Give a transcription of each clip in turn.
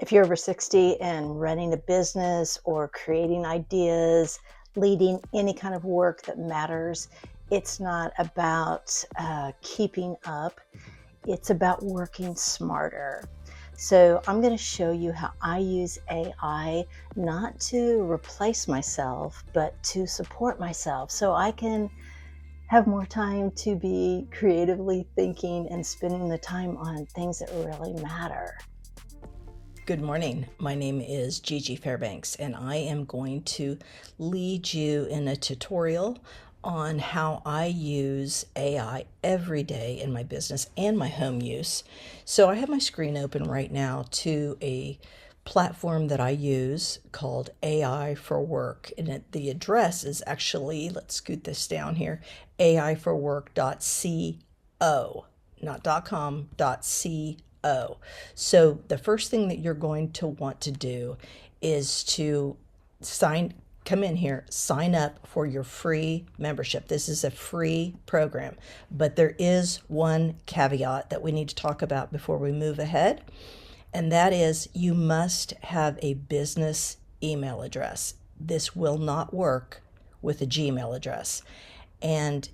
If you're over 60 and running a business or creating ideas, leading any kind of work that matters, it's not about keeping up. It's about working smarter. So I'm going to show you how I use AI not to replace myself, but to support myself so I can have more time to be creatively thinking and spending the time on things that really matter. Good morning. My name is Gigi Fairbanks, and I am going to lead you in a tutorial on how I use AI every day in my business and my home use. So I have my screen open right now to a platform that I use called AI4Work, and the address is actually, let's scoot this down here, aiforwork.co, not .com, .co. So the first thing that you're going to want to do is to come in here, sign up for your free membership. This is a free program, but there is one caveat that we need to talk about before we move ahead, and that is you must have a business email address. This will not work with a Gmail address, and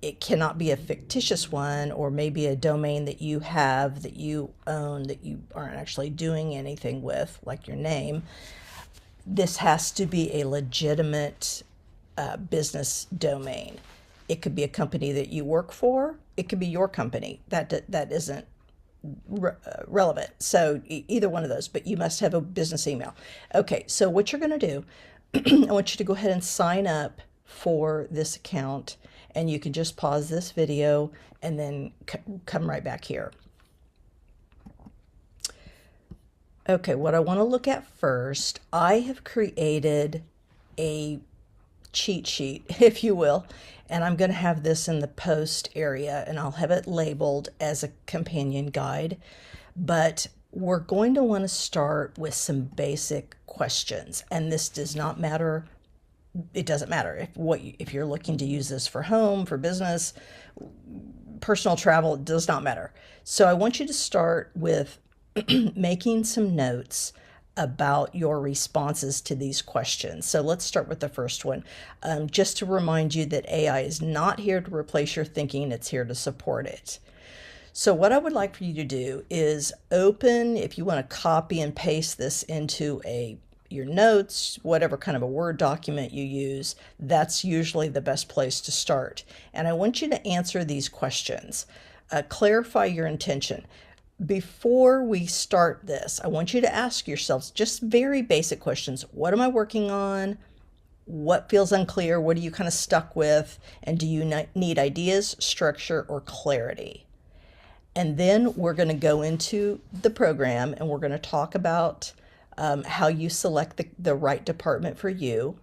it cannot be a fictitious one or maybe a domain that you have, that you own, that you aren't actually doing anything with, like your name. This has to be a legitimate business domain. It could be a company that you work for. It could be your company. That isn't relevant. So either one of those, but you must have a business email. Okay, so what you're going to do, I want you to go ahead and sign up for this account, and you can just pause this video and then come right back here. Okay, what I want to look at first, I have created a cheat sheet, if you will, and I'm going to have this in the post area, and I'll have it labeled as a companion guide. But we're going to want to start with some basic questions, and this does not matter. It doesn't matter if you're looking to use this for home, for business, personal travel, it does not matter. So I want you to start with making some notes about your responses to these questions. So let's start with the first one. Just to remind you that AI is not here to replace your thinking, it's here to support it. So what I would like for you to do is open, if you want to copy and paste this into your notes, whatever kind of a Word document you use, that's usually the best place to start. And I want you to answer these questions. Clarify your intention. Before we start this, I want you to ask yourselves just very basic questions. What am I working on? What feels unclear? What are you kind of stuck with? And do you need ideas, structure, or clarity? And then we're going to go into the program, and we're going to talk about how you select the right department for you.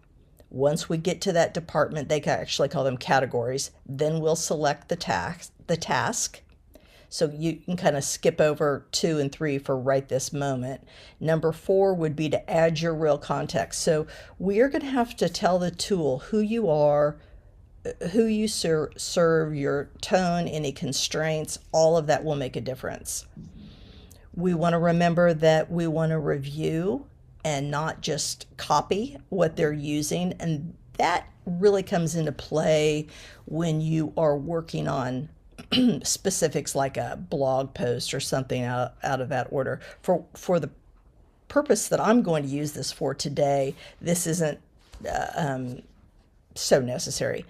Once we get to that department, they actually call them categories. Then we'll select the task. So you can kind of skip over 2 and 3 for right this moment. Number 4 would be to add your real context. So we are going to have to tell the tool who you are, who you serve, your tone, any constraints, all of that will make a difference. We want to remember that we want to review and not just copy what they're using. And that really comes into play when you are working on specifics like a blog post or something out of that order. For the purpose that I'm going to use this for today, this isn't so necessary.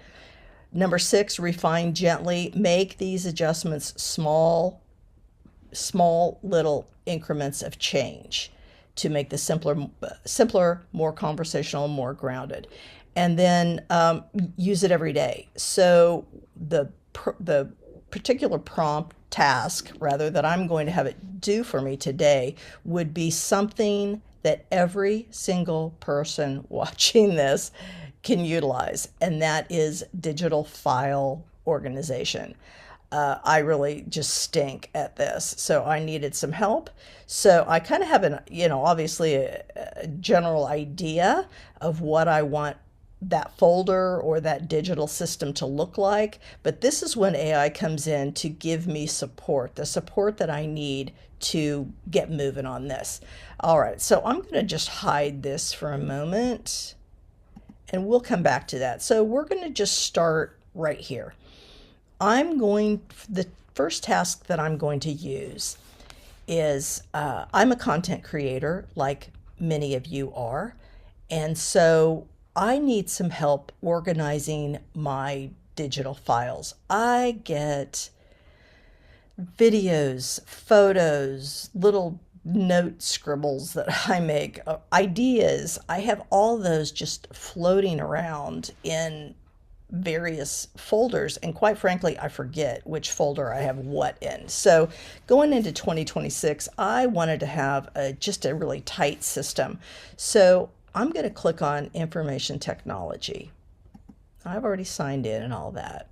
Number 6, refine gently. Make these adjustments small little increments of change to make this simpler, more conversational, more grounded. And then use it every day. So the particular prompt task, rather, that I'm going to have it do for me today would be something that every single person watching this can utilize, and that is digital file organization. I really just stink at this, so I needed some help. So I kind of have obviously a general idea of what I want that folder or that digital system to look like. But this is when AI comes in to give me support, the support that I need to get moving on this. All right, so I'm going to just hide this for a moment and we'll come back to that. So we're going to just start right here. The first task that I'm going to use is I'm a content creator like many of you are. And so I need some help organizing my digital files. I get videos, photos, little note scribbles that I make, ideas. I have all those just floating around in various folders, and quite frankly I forget which folder I have what in. So going into 2026 I wanted to have just a really tight system. So I'm going to click on information technology. I've already signed in and all that,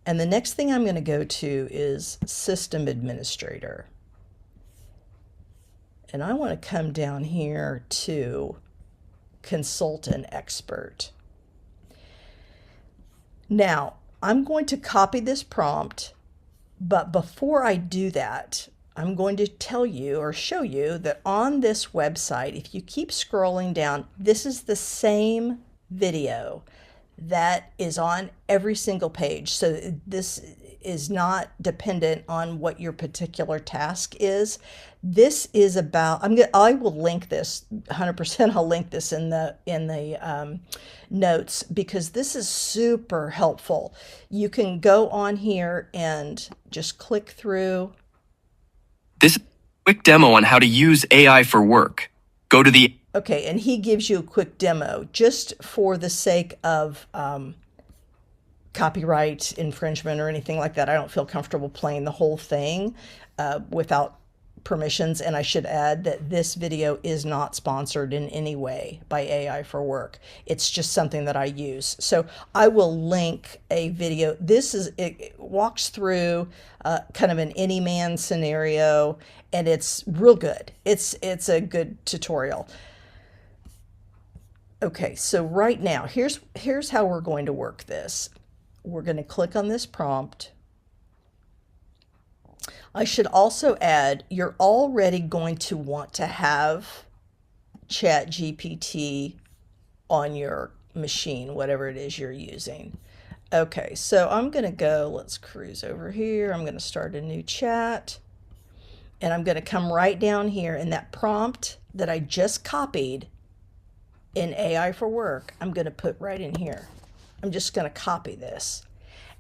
and the next thing I'm going to go to is system administrator, and I want to come down here to consultant expert. Now, I'm going to copy this prompt, but before I do that, I'm going to tell you or show you that on this website, if you keep scrolling down, this is the same video that is on every single page. So this is not dependent on what your particular task is. This is about, I will link this 100%. I'll link this in the notes, because this is super helpful. You can go on here and just click through. This is a quick demo on how to use AI for work. Go to the... Okay, and he gives you a quick demo just for the sake of copyright infringement or anything like that. I don't feel comfortable playing the whole thing without permissions. And I should add that this video is not sponsored in any way by AIforWork. It's just something that I use. So I will link a video. It walks through kind of an any man scenario, and it's real good. It's a good tutorial. Okay, so right now, here's how we're going to work this. We're going to click on this prompt. I should also add, you're already going to want to have ChatGPT on your machine, whatever it is you're using. Okay, so I'm going to go, let's cruise over here. I'm going to start a new chat, and I'm going to come right down here in that prompt that I just copied in AIforWork. I'm going to put right in here. I'm just going to copy this.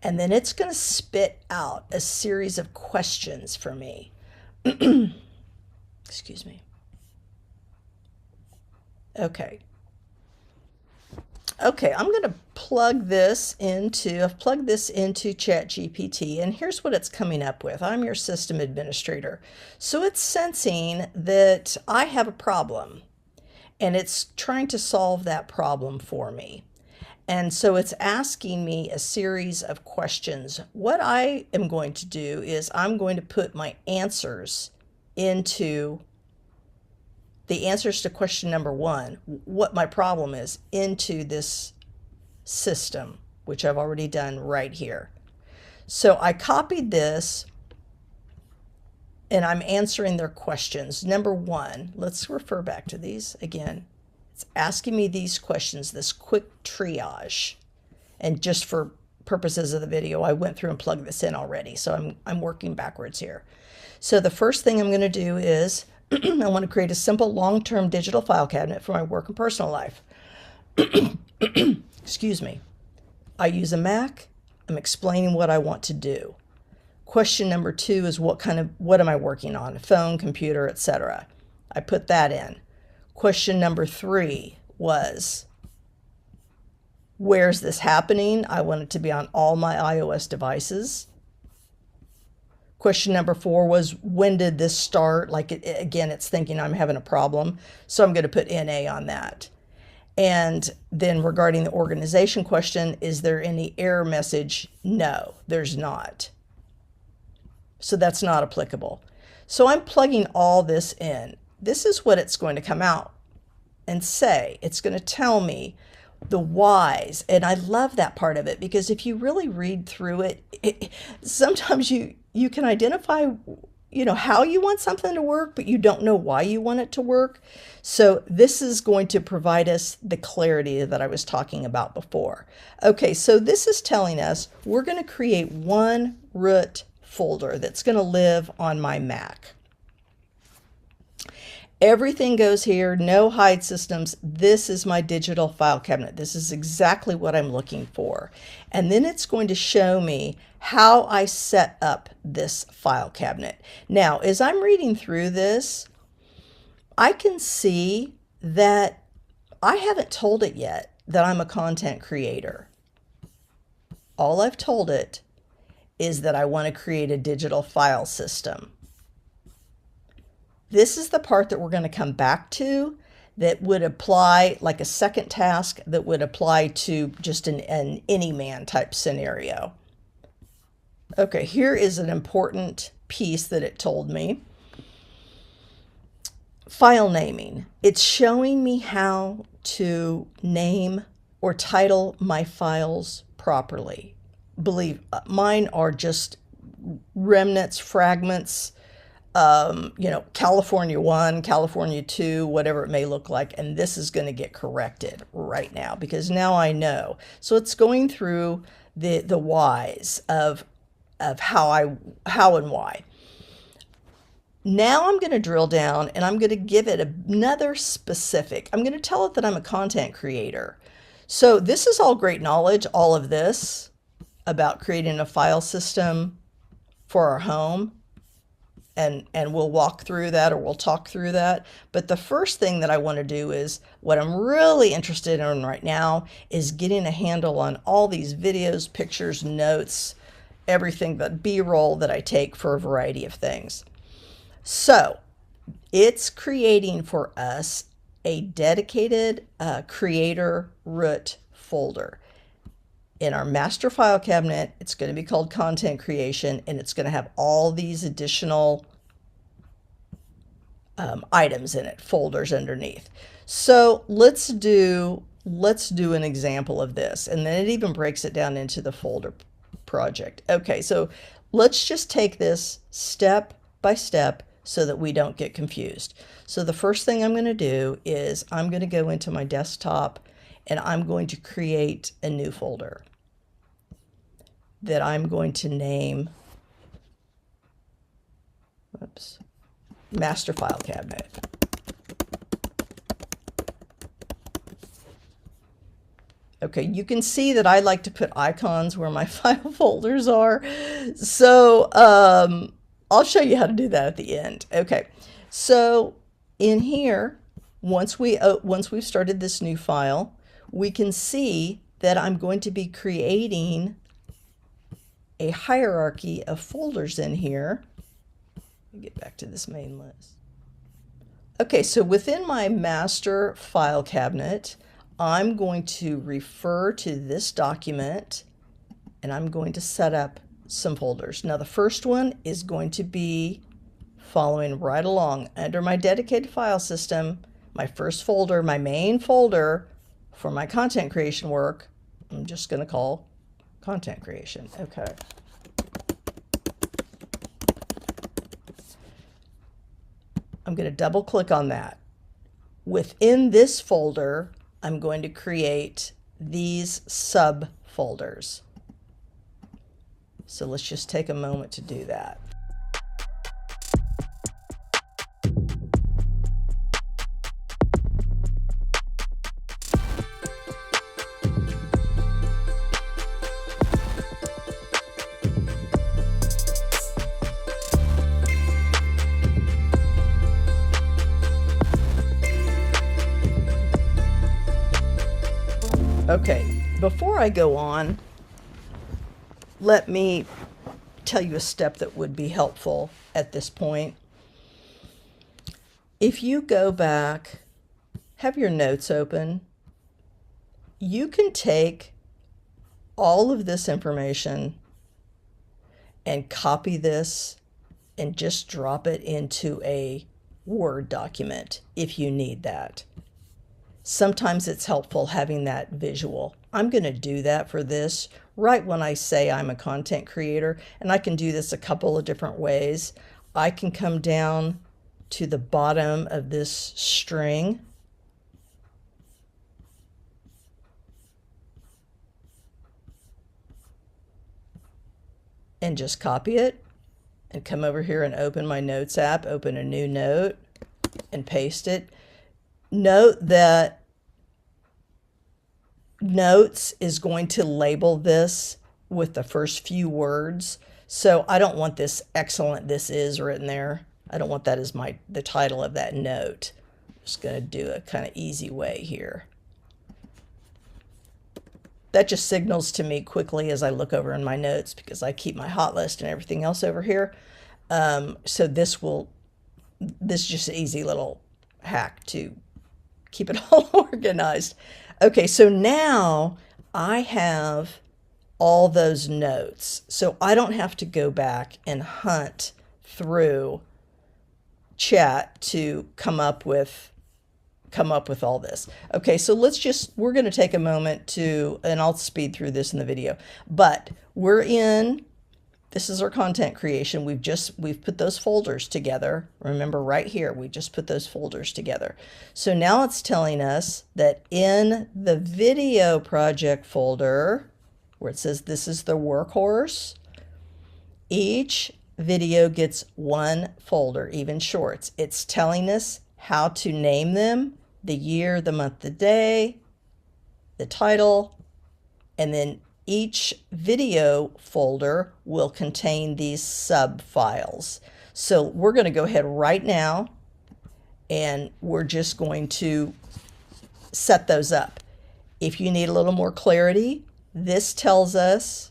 And then it's going to spit out a series of questions for me. Excuse me. Okay. Okay, I'm going to plug this into, I've plugged this into ChatGPT, and here's what it's coming up with. I'm your system administrator. So it's sensing that I have a problem, and it's trying to solve that problem for me. And so it's asking me a series of questions. What I am going to do is I'm going to put my answers into the answers to question number 1, what my problem is, into this system, which I've already done right here. So I copied this, and I'm answering their questions. Number 1, let's refer back to these again. It's asking me these questions, this quick triage. And just for purposes of the video, I went through and plugged this in already. So I'm working backwards here. So the first thing I'm going to do is I want to create a simple long-term digital file cabinet for my work and personal life. Excuse me. I use a Mac. I'm explaining what I want to do. Question number 2 is what am I working on? A phone, computer, etc. I put that in. Question number 3 was, where's this happening? I want it to be on all my iOS devices. Question number 4 was, when did this start? Again, it's thinking I'm having a problem. So I'm going to put NA on that. And then regarding the organization question, is there any error message? No, there's not. So that's not applicable. So I'm plugging all this in. This is what it's going to come out and say. It's going to tell me the whys. And I love that part of it, because if you really read through it, sometimes you can identify, how you want something to work, but you don't know why you want it to work. So this is going to provide us the clarity that I was talking about before. Okay, so this is telling us we're going to create one root folder that's going to live on my Mac. Everything goes here, no hide systems. This is my digital file cabinet. This is exactly what I'm looking for. And then it's going to show me how I set up this file cabinet. Now, as I'm reading through this, I can see that I haven't told it yet that I'm a content creator. All I've told it is that I want to create a digital file system. This is the part that we're going to come back to, that would apply like a second task that would apply to just an any man type scenario. Okay, here is an important piece that it told me. File naming. It's showing me how to name or title my files properly. Believe mine are just remnants, fragments, California 1, California 2, whatever it may look like. And this is going to get corrected right now, because now I know. So it's going through the whys of how and why. Now I'm going to drill down and I'm going to give it another specific. I'm going to tell it that I'm a content creator. So this is all great knowledge, all of this about creating a file system for our home. And we'll walk through that, or we'll talk through that. But the first thing that I want to do is, what I'm really interested in right now is getting a handle on all these videos, pictures, notes, everything, but B-roll that I take for a variety of things. So it's creating for us a dedicated creator root folder. In our master file cabinet, it's going to be called content creation, and it's going to have all these additional items in it, folders underneath. So let's do an example of this, and then it even breaks it down into the folder project. Okay, so let's just take this step by step so that we don't get confused. So the first thing I'm going to do is I'm going to go into my desktop, and I'm going to create a new folder that I'm going to name, master file cabinet. Okay, you can see that I like to put icons where my file folders are. So I'll show you how to do that at the end. Okay, so in here, once we've started this new file, we can see that I'm going to be creating a hierarchy of folders in here. Let me get back to this main list. Okay, so within my master file cabinet, I'm going to refer to this document, and I'm going to set up some folders. Now the first one is going to be following right along under my dedicated file system. My first folder, my main folder for my content creation work, I'm just going to call content creation. Okay. I'm going to double click on that. Within this folder, I'm going to create these subfolders. So let's just take a moment to do that. Okay, before I go on, let me tell you a step that would be helpful at this point. If you go back, have your notes open, you can take all of this information and copy this and just drop it into a Word document if you need that. Sometimes it's helpful having that visual. I'm going to do that for this right when I say I'm a content creator, and I can do this a couple of different ways. I can come down to the bottom of this string and just copy it and come over here and open my Notes app, open a new note and paste it. Note that Notes is going to label this with the first few words. So I don't want this excellent this is written there. I don't want that as the title of that note. I'm just going to do a kind of easy way here. That just signals to me quickly as I look over in my notes, because I keep my hot list and everything else over here. So this is just an easy little hack to keep it all organized. Okay, so now I have all those notes. So I don't have to go back and hunt through chat to come up with all this. Okay, so we're going to take a moment to, and I'll speed through this in the video, but this is our content creation. We've put those folders together. Remember right here, we just put those folders together. So now it's telling us that in the video project folder, where it says this is the workhorse, each video gets one folder, even shorts. It's telling us how to name them, the year, the month, the day, the title, and then each video folder will contain these sub files. So we're going to go ahead right now and we're just going to set those up. If you need a little more clarity, this tells us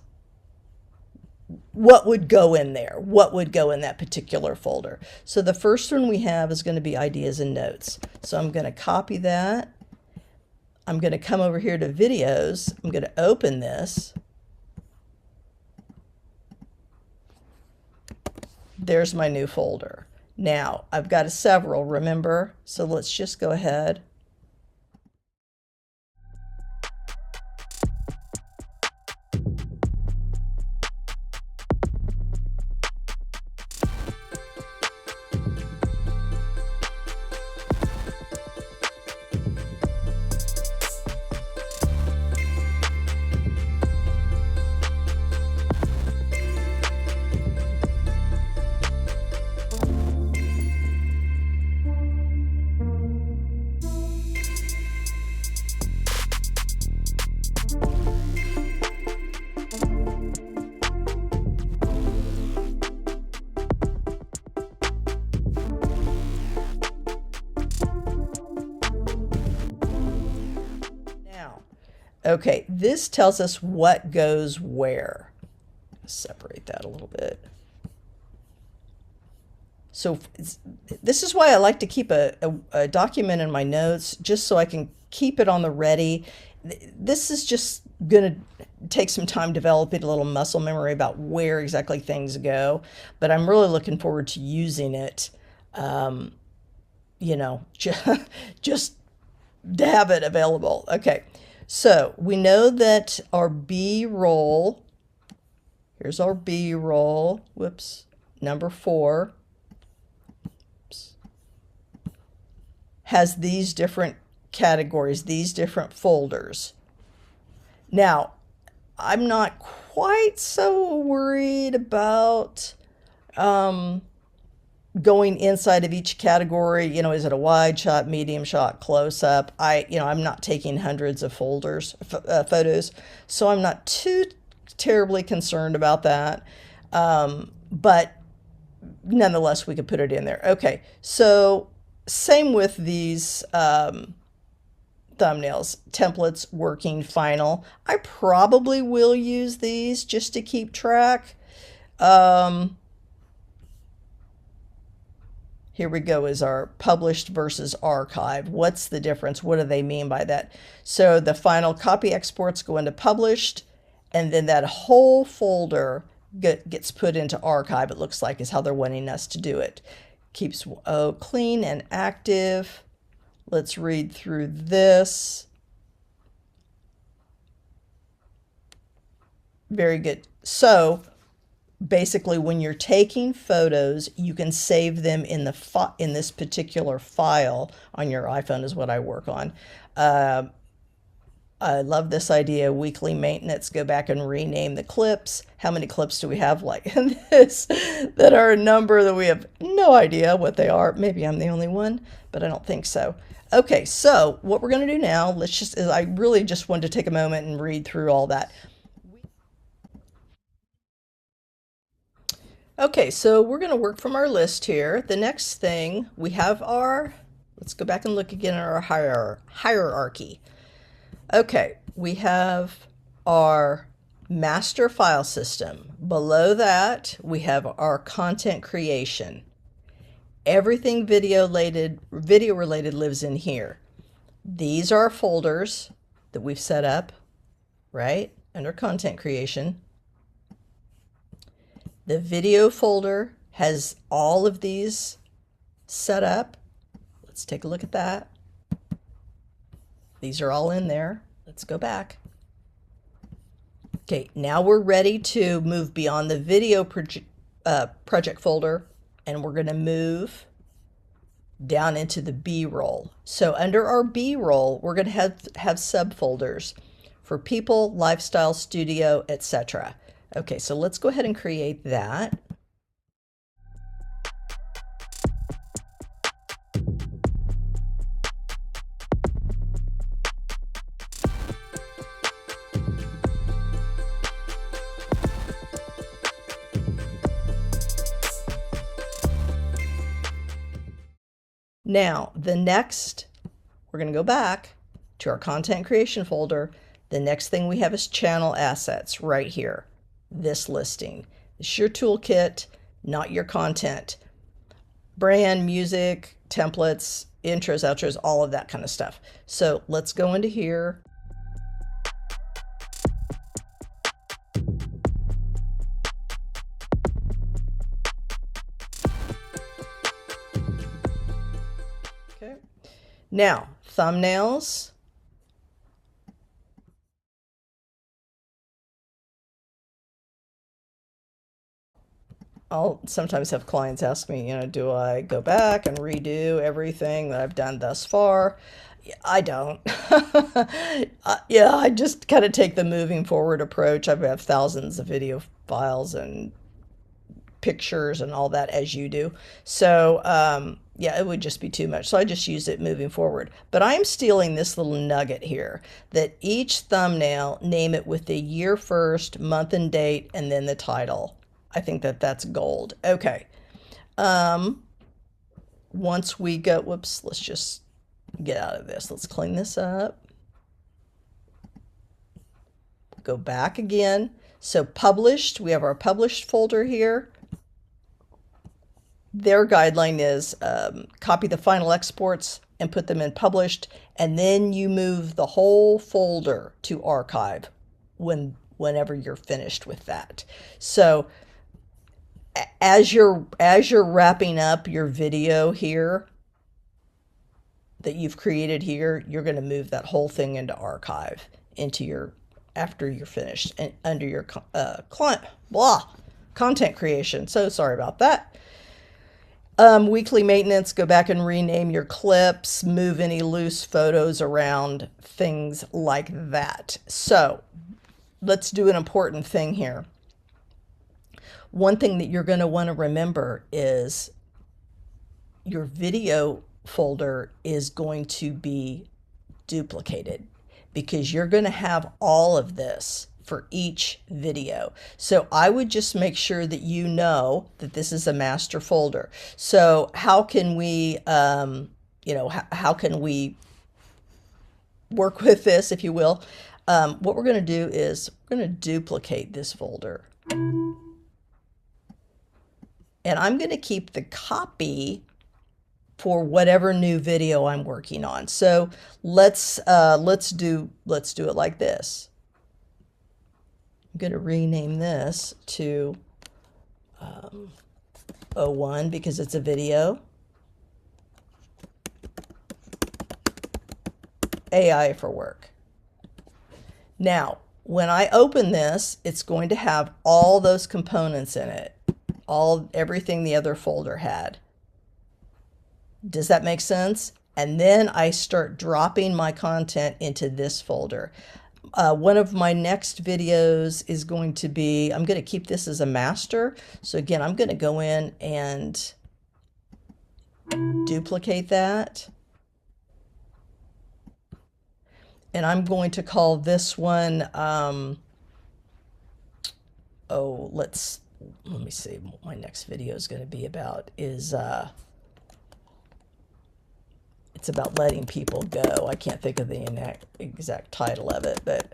what would go in there, what would go in that particular folder. So the first one we have is going to be ideas and notes. So I'm going to copy that. I'm going to come over here to videos. I'm going to open this. There's my new folder. Now I've got several, remember? So let's just go ahead. Okay, this tells us what goes where. Separate that a little bit. So this is why I like to keep a document in my notes, just so I can keep it on the ready. This is just going to take some time developing a little muscle memory about where exactly things go, but I'm really looking forward to using it, just to have it available. Okay. So we know that our B-roll, here's our B-roll, whoops, number 4, has these different categories, these different folders. Now, I'm not quite so worried about going inside of each category. Is it a wide shot, medium shot, close up? I'm not taking hundreds of photos, so I'm not too terribly concerned about that. But nonetheless, we could put it in there. Okay, so same with these thumbnails, templates, working, final. I probably will use these just to keep track. Here we go, is our published versus archive. What's the difference? What do they mean by that? So the final copy exports go into published, and then that whole folder gets put into archive, it looks like, is how they're wanting us to do it. Keeps clean and active. Let's read through this. Very good. So basically, when you're taking photos, you can save them in this particular file on your iPhone is what I work on. I love this idea. Weekly maintenance, go back and rename the clips. How many clips do we have like in this that are a number that we have no idea what they are? Maybe I'm the only one, but I don't think so. Okay, so what we're going to do now, I really just wanted to take a moment and read through all that. Okay, so we're going to work from our list here. The next thing we have let's go back and look again at our hierarchy. Okay, we have our master file system. Below that, we have our content creation. Everything video related lives in here. These are our folders that we've set up, right, under content creation. The video folder has all of these set up. Let's take a look at that. These are all in there. Let's go back. Okay, now we're ready to move beyond the video project folder, and we're going to move down into the B-roll. So under our B-roll, we're going to have subfolders for people, lifestyle, studio, etc. Okay, so let's go ahead and create that. Now, we're going to go back to our content creation folder. The next thing we have is channel assets right here. This listing. This is your toolkit, not your content. Brand, music, templates, intros, outros, all of that kind of stuff. So let's go into here. Okay. Now, thumbnails. I'll sometimes have clients ask me, do I go back and redo everything that I've done thus far? I don't. Yeah, I just kind of take the moving forward approach. I have thousands of video files and pictures and all that as you do. So, yeah, it would just be too much. So I just use it moving forward. But I'm stealing this little nugget here that each thumbnail, name it with the year first, month and date, and then the title. I think that's gold. Okay. Once we go, whoops, let's just get out of this. Let's clean this up. Go back again. So published, we have our published folder here. Their guideline is copy the final exports and put them in published, and then you move the whole folder to archive whenever you're finished with that. So as you're wrapping up your video here that you've created here, you're going to move that whole thing into archive after you're finished and under your content creation. So sorry about that. Weekly maintenance, go back and rename your clips, move any loose photos around, things like that. So let's do an important thing here. One thing that you're going to want to remember is your video folder is going to be duplicated because you're going to have all of this for each video. So I would just make sure that you know that this is a master folder. So how can we, how can we work with this, if you will? What we're going to do is we're going to duplicate this folder. And I'm going to keep the copy for whatever new video I'm working on. So let's do it like this. I'm going to rename this to 01 because it's a video. AI for work. Now, when I open this, it's going to have all those components in it, everything the other folder had. Does that make sense? And then I start dropping my content into this folder. One of my next videos is going to be, I'm going to keep this as a master. So again, I'm going to go in and duplicate that. And I'm going to call this one, let me see what my next video is going to be about is, it's about letting people go. I can't think of the exact title of it, but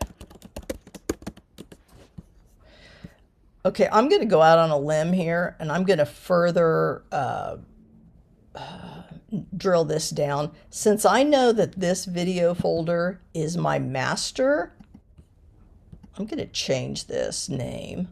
okay, I'm going to go out on a limb here, and I'm going to further drill this down. Since I know that this video folder is my master, I'm going to change this name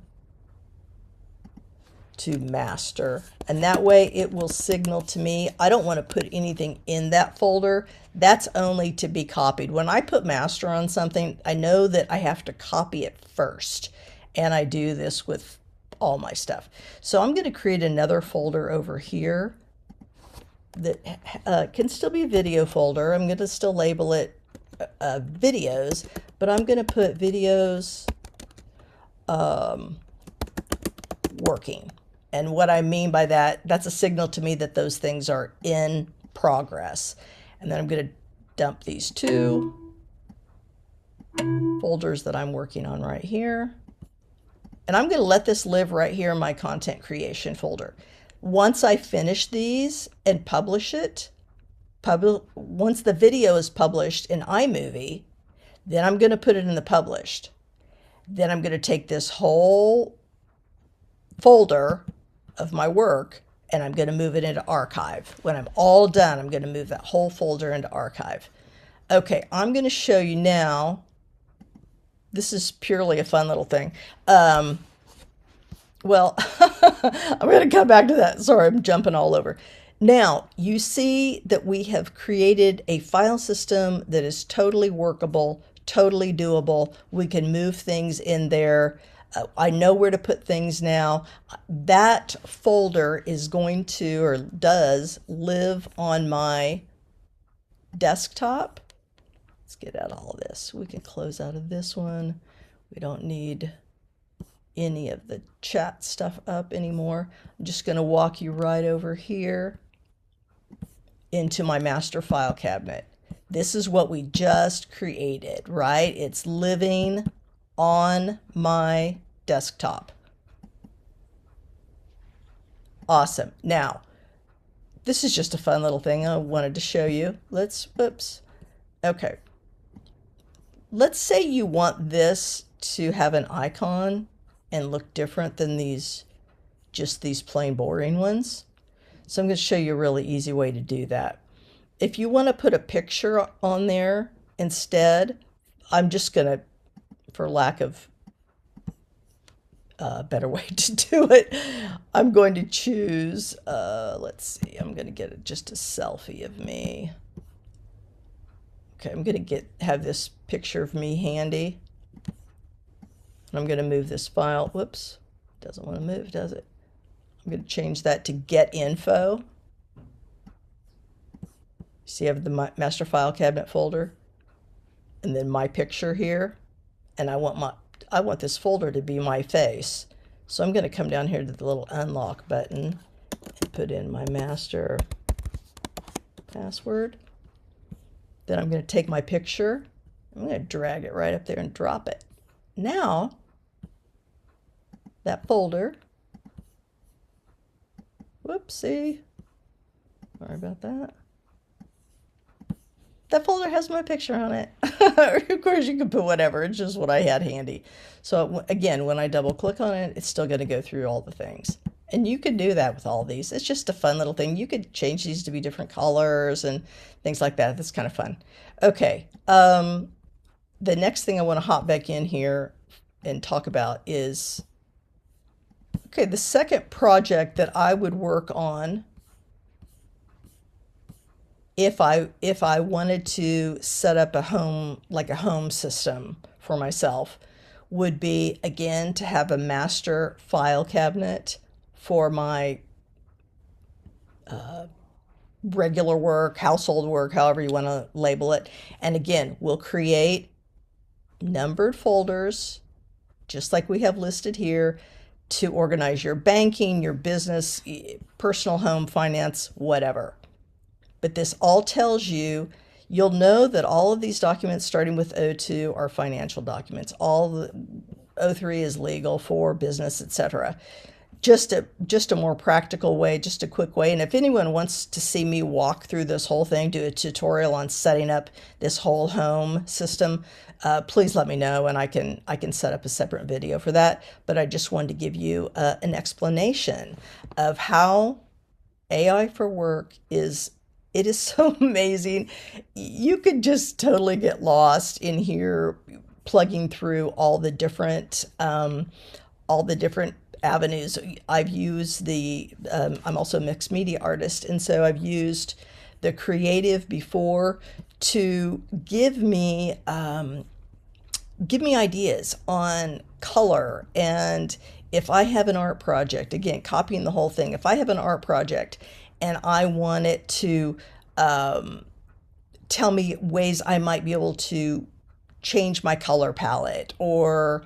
to master, and that way it will signal to me I don't want to put anything in that folder. That's only to be copied. When I put master on something, I know that I have to copy it first, and I do this with all my stuff. So I'm going to create another folder over here that can still be a video folder. I'm going to still label it videos, but I'm going to put videos working. And what I mean by that, that's a signal to me that those things are in progress. And then I'm going to dump these two folders that I'm working on right here. And I'm going to let this live right here in my content creation folder. Once I finish these and publish it, once the video is published in iMovie, then I'm going to put it in the published. Then I'm going to take this whole folder of my work and I'm going to move it into archive. When I'm all done, I'm going to move that whole folder into archive. Okay, I'm going to show you now. This is purely a fun little thing. Well, I'm going to come back to that. Sorry, I'm jumping all over. Now, you see that we have created a file system that is totally workable, totally doable. We can move things in there. I know where to put things now. That folder is going to, or does, live on my desktop. Let's get out all of this. We can close out of this one. We don't need any of the chat stuff up anymore. I'm just going to walk you right over here into my master file cabinet. This is what we just created, right? It's living on my desktop. Awesome. Now, this is just a fun little thing I wanted to show you. Okay. Let's say you want this to have an icon and look different than just these plain boring ones. So I'm going to show you a really easy way to do that. If you want to put a picture on there instead, I'm just going to, for lack of a better way to do it, I'm going to choose, let's see, I'm going to get just a selfie of me. Okay, I'm going to have this picture of me handy. I'm going to move this file. Whoops, doesn't want to move, does it? I'm going to change that to get info. See, I have the master file cabinet folder and then my picture here. And I want this folder to be my face. So I'm going to come down here to the little unlock button and put in my master password. Then I'm going to take my picture. I'm going to drag it right up there and drop it. Now, that folder, whoopsie, sorry about that. That folder has my picture on it. Of course, you can put whatever. It's just what I had handy. So again, when I double click on it, it's still going to go through all the things. And you can do that with all these. It's just a fun little thing. You could change these to be different colors and things like that. That's kind of fun. Okay. The next thing I want to hop back in here and talk about is, okay, the second project that I would work on if I wanted to set up a home, like a home system for myself, would be again to have a master file cabinet for my regular work, household work, however you want to label it. And again, we'll create numbered folders, just like we have listed here, to organize your banking, your business, personal home finance, whatever. But this all tells you, you'll know that all of these documents starting with O2 are financial documents. All the O3 is legal, for business, etc. Just a more practical way, just a quick way. And if anyone wants to see me walk through this whole thing, do a tutorial on setting up this whole home system, please let me know, and I can set up a separate video for that. But I just wanted to give you an explanation of how AI for Work is. It is so amazing. You could just totally get lost in here, plugging through all the different avenues. I've used I'm also a mixed media artist, and so I've used the creative before to give me ideas on color. And if I have an art project, again, copying the whole thing, if I have an art project and I want it to tell me ways I might be able to change my color palette, or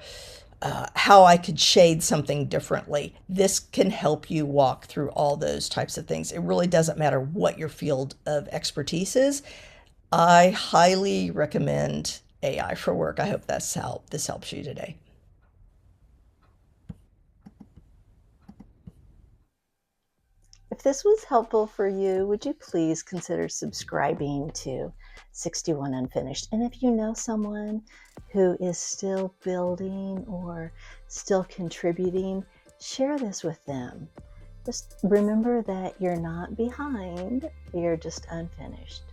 how I could shade something differently. This can help you walk through all those types of things. It really doesn't matter what your field of expertise is. I highly recommend AI for Work. I hope this helps you today. If this was helpful for you, would you please consider subscribing to 61 Unfinished? And if you know someone who is still building or still contributing, share this with them. Just remember that you're not behind, you're just unfinished.